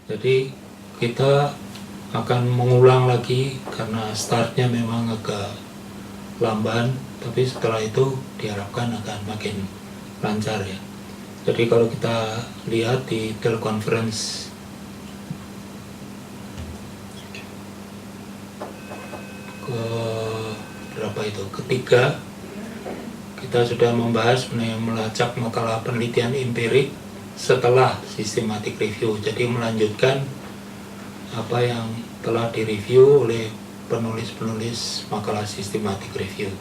Jadi kita akan mengulang lagi karena startnya memang agak lamban, tapi setelah itu diharapkan akan makin lancar ya. Jadi kalau kita lihat di teleconference ke berapa itu, ketiga, kita sudah membahas mengenai melacak makalah penelitian empirik setelah systematic review. Jadi melanjutkan apa yang telah direview oleh penulis-penulis makalah systematic review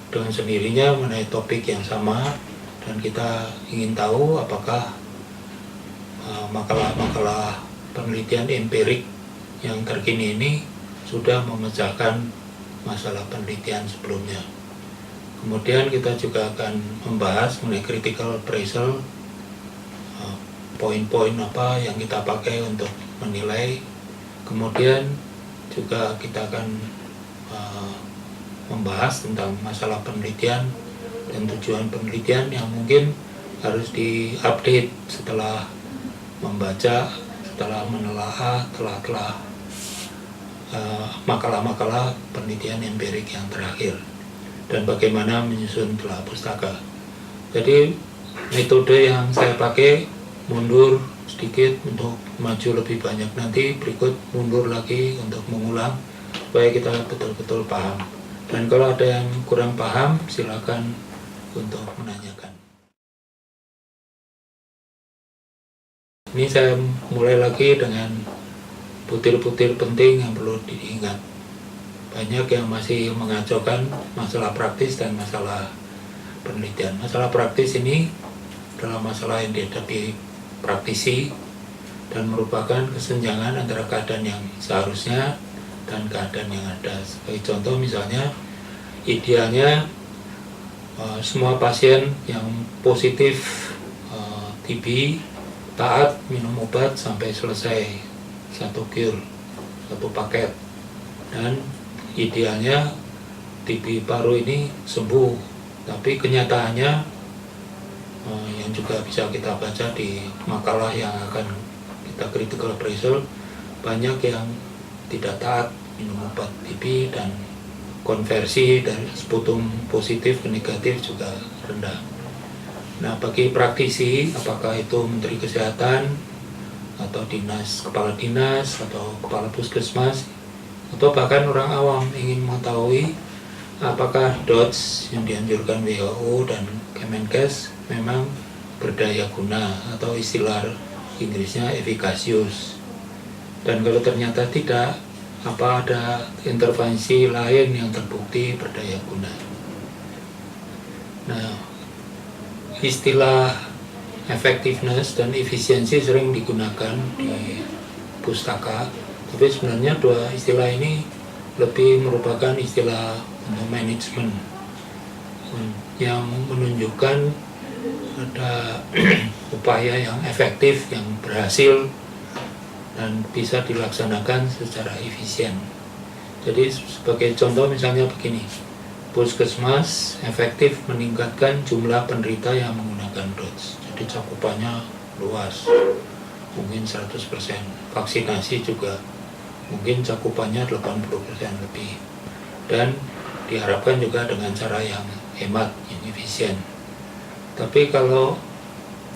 dengan sendirinya mengenai topik yang sama, dan kita ingin tahu apakah makalah-makalah penelitian empirik yang terkini ini sudah memecahkan masalah penelitian sebelumnya. Kemudian kita juga akan membahas mengenai critical appraisal, poin-poin apa yang kita pakai untuk menilai. Kemudian juga kita akan membahas tentang masalah penelitian dan tujuan penelitian yang mungkin harus diupdate setelah membaca, setelah menelaah, telah makalah-makalah penelitian empirik yang terakhir, dan bagaimana menyusun telah pustaka. Jadi metode yang saya pakai mundur sedikit untuk maju lebih banyak, nanti berikut mundur lagi untuk mengulang supaya kita betul-betul paham. Dan kalau ada yang kurang paham, silakan untuk menanyakan. Ini saya mulai lagi dengan butir-butir penting yang perlu diingat. Banyak yang masih mengacaukan masalah praktis dan masalah penelitian. Masalah praktis ini adalah masalah yang dihadapi praktisi dan merupakan kesenjangan antara keadaan yang seharusnya dan keadaan yang ada. Sebagai contoh misalnya, idealnya semua pasien yang positif TB taat minum obat sampai selesai satu cure, satu paket, dan idealnya TB paru ini sembuh. Tapi kenyataannya yang juga bisa kita baca di makalah yang akan kita critical appraisal, banyak yang tidak taat minum obat TB dan konversi dari sputum positif ke negatif juga rendah. Nah, bagi praktisi, apakah itu Menteri Kesehatan atau kepala dinas atau kepala puskesmas atau bahkan orang awam ingin mengetahui apakah DOTS yang dianjurkan WHO dan Kemenkes memang berdaya guna atau istilah Inggrisnya efficacious. Dan kalau ternyata tidak, apa ada intervensi lain yang terbukti berdaya guna. Nah, istilah effectiveness dan efisiensi sering digunakan di pustaka, tapi sebenarnya dua istilah ini lebih merupakan istilah untuk manajemen yang menunjukkan ada upaya yang efektif, yang berhasil dan bisa dilaksanakan secara efisien. Jadi sebagai contoh misalnya begini, puskesmas efektif meningkatkan jumlah penderita yang menggunakan DOTS. Jadi cakupannya luas, mungkin 100%. Vaksinasi juga mungkin cakupannya 80% lebih. Dan diharapkan juga dengan cara yang hemat, yang efisien. Tapi kalau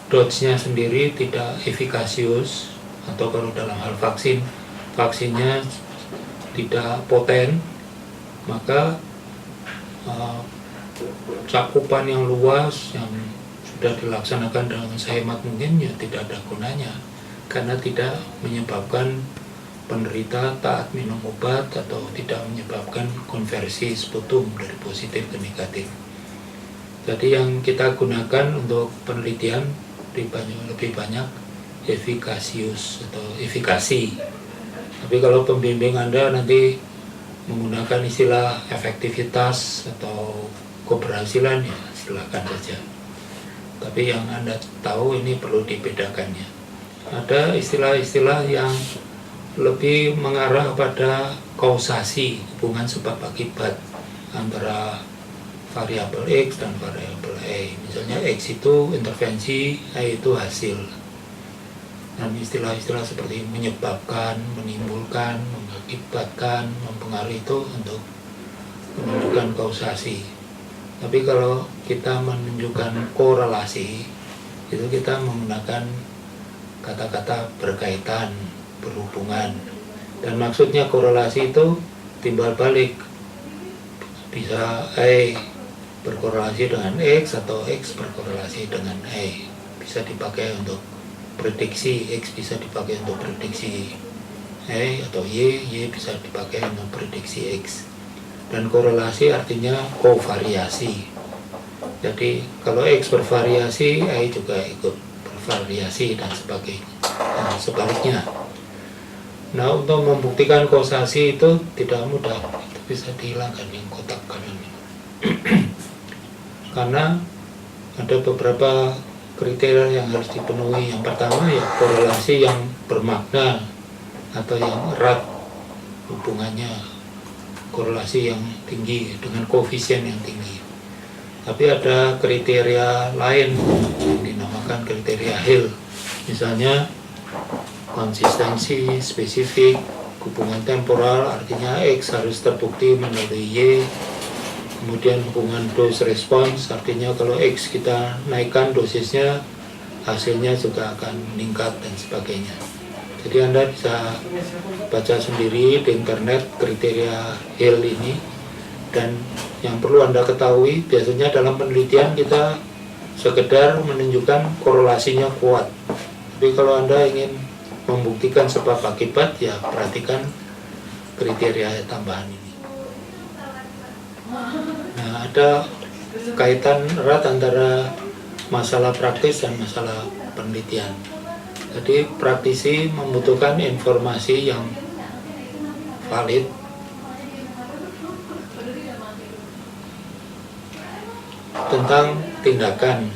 DOTS-nya sendiri tidak efikasius, atau kalau dalam hal vaksinnya tidak poten, maka cakupan yang luas yang sudah dilaksanakan dengan sehemat mungkin ya tidak ada gunanya, karena tidak menyebabkan penderita taat minum obat atau tidak menyebabkan konversi sputum dari positif ke negatif. Jadi yang kita gunakan untuk penelitian lebih banyak efikasius atau efikasi. Tapi kalau pembimbing Anda nanti menggunakan istilah efektivitas atau keberhasilan, ya silakan saja. Tapi yang Anda tahu ini perlu dibedakannya. Ada istilah-istilah yang lebih mengarah pada kausasi, hubungan sebab akibat antara variabel X dan variabel Y. Misalnya X itu intervensi, Y itu hasil. Dan istilah-istilah seperti menyebabkan, menimbulkan, mengakibatkan, mempengaruhi itu untuk menunjukkan kausasi. Tapi kalau kita menunjukkan korelasi, itu kita menggunakan kata-kata berkaitan, berhubungan. Dan maksudnya korelasi itu timbal balik. Bisa A berkorelasi dengan X atau X berkorelasi dengan Y. Bisa dipakai untuk prediksi, X bisa dipakai untuk prediksi Y atau Y bisa dipakai untuk prediksi X. Dan korelasi artinya kovariasi. Jadi kalau X bervariasi, Y juga ikut bervariasi dan sebagainya. Dan sebaliknya. Nah, untuk membuktikan kausasi itu tidak mudah. Itu bisa dihilangkan yang kotak kanan ini. Karena ada beberapa kriteria yang harus dipenuhi. Yang pertama ya korelasi yang bermakna atau yang erat hubungannya, korelasi yang tinggi dengan koefisien yang tinggi. Tapi ada kriteria lain yang dinamakan kriteria Hill. Misalnya konsistensi, spesifik, hubungan temporal, artinya X harus terbukti melalui Y. Kemudian hubungan dose response, artinya kalau X kita naikkan dosisnya, hasilnya juga akan meningkat dan sebagainya. Jadi Anda bisa baca sendiri di internet kriteria Hill ini. Dan yang perlu Anda ketahui, biasanya dalam penelitian kita sekedar menunjukkan korelasinya kuat. Tapi kalau Anda ingin membuktikan sebab akibat, ya perhatikan kriteria tambahan ini. Nah, ada kaitan erat antara masalah praktis dan masalah penelitian. Jadi praktisi membutuhkan informasi yang valid tentang tindakan.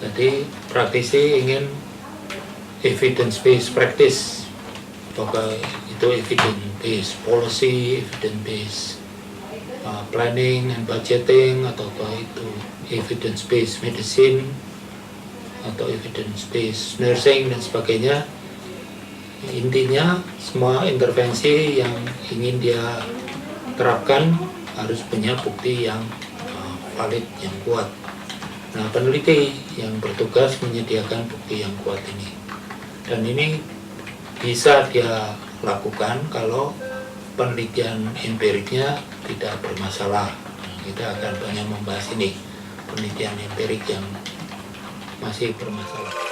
Jadi praktisi ingin evidence based practice, apakah itu evidence based policy, evidence based planning and budgeting, ataukah itu evidence based medicine atau evidence based nursing dan sebagainya. Intinya semua intervensi yang ingin dia terapkan harus punya bukti yang valid, yang kuat. Nah, peneliti yang bertugas menyediakan bukti yang kuat ini. Dan ini bisa dia lakukan kalau penelitian empiriknya tidak bermasalah. Nah, kita akan banyak membahas ini, penelitian empirik yang masih bermasalah.